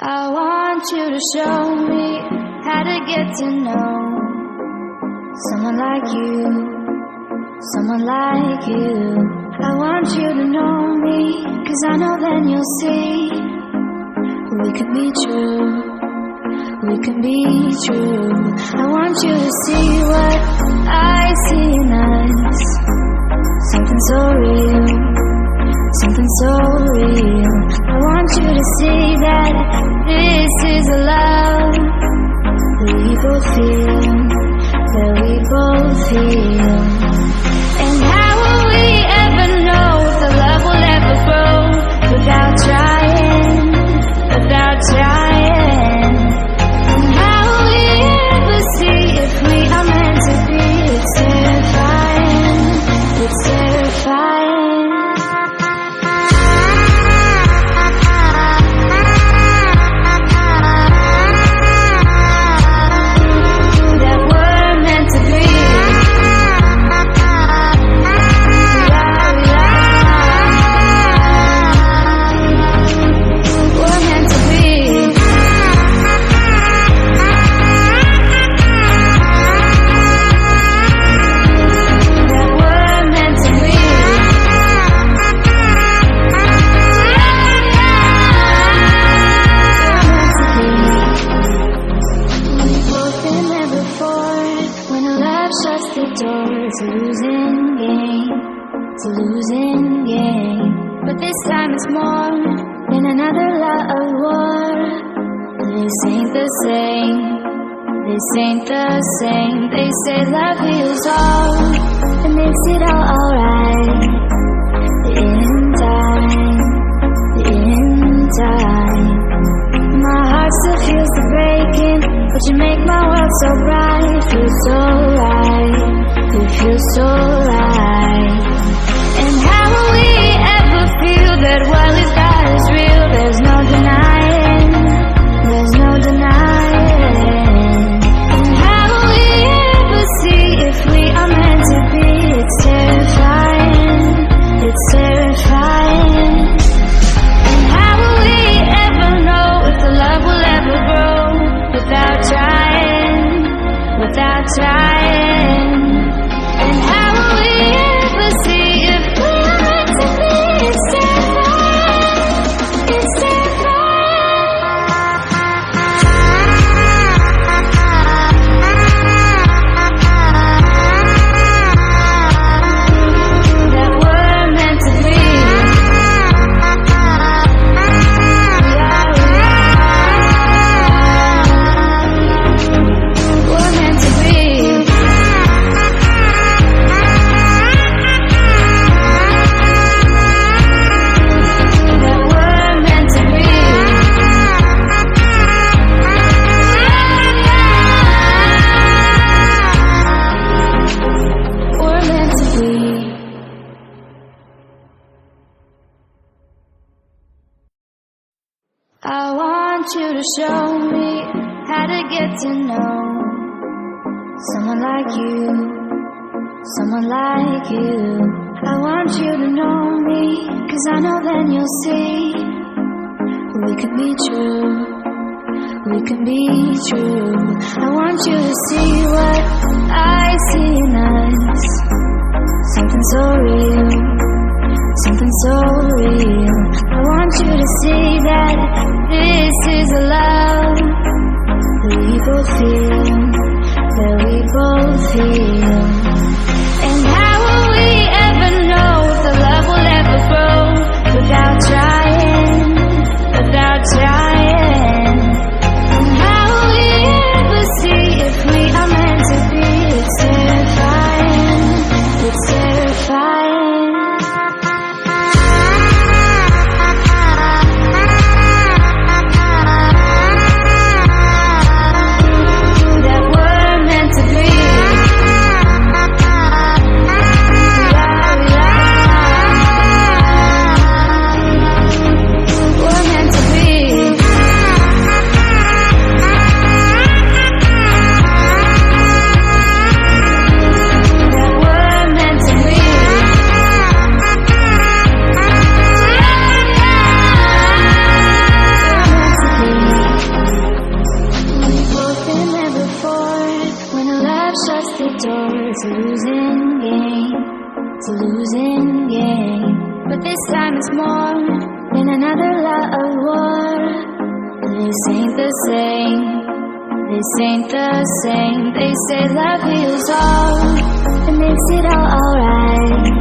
I want you to show me how to get to know someone like you, someone like you. I want you to know me, 'cause I know then you'll see we can be true, we can be true. I want you to see what I see in us, something so real, something so real. I want you to see that this is a love that we both feel, that we both feel. And how will we ever know if the love will ever grow without trying, without trying? And how will we ever see if we are meant to be? It's terrifying, it's terrifying. It's a losing game, it's a losing game. But this time it's more than another lot of war. This ain't the same, this ain't the same. They say love heals all and makes it all alright. In time, in time. My heart still feels the breaking, but you make my world so bright. Feels so right, it feels so right. And how will we ever feel that what we've got is real? There's no denying, there's no denying. And how will we ever see if we are meant to be? It's terrifying, it's terrifying. And how will we ever know if the love will ever grow without trying, without trying? And how will we ever see if we are meant to be? It's terrifying, it's terrifying. That we're meant to be. We're meant to be. I want you to show me how to get to know someone like you, someone like you. I want you to know me, 'cause I know then you'll see we can be true, we can be true. I want you to see what I see in us, something so real, something so real. I want you to see that this is a love that we both feel, that we both feel. And how will we ever know if the love will ever grow without trying, without trying? And how will we ever see if we are meant to be? It's terrifying, it's terrifying. That we're meant to be. game. It's a losing game. But this time it's more than another love war. This ain't the same. This ain't the same. They say love heals all. It makes it all alright.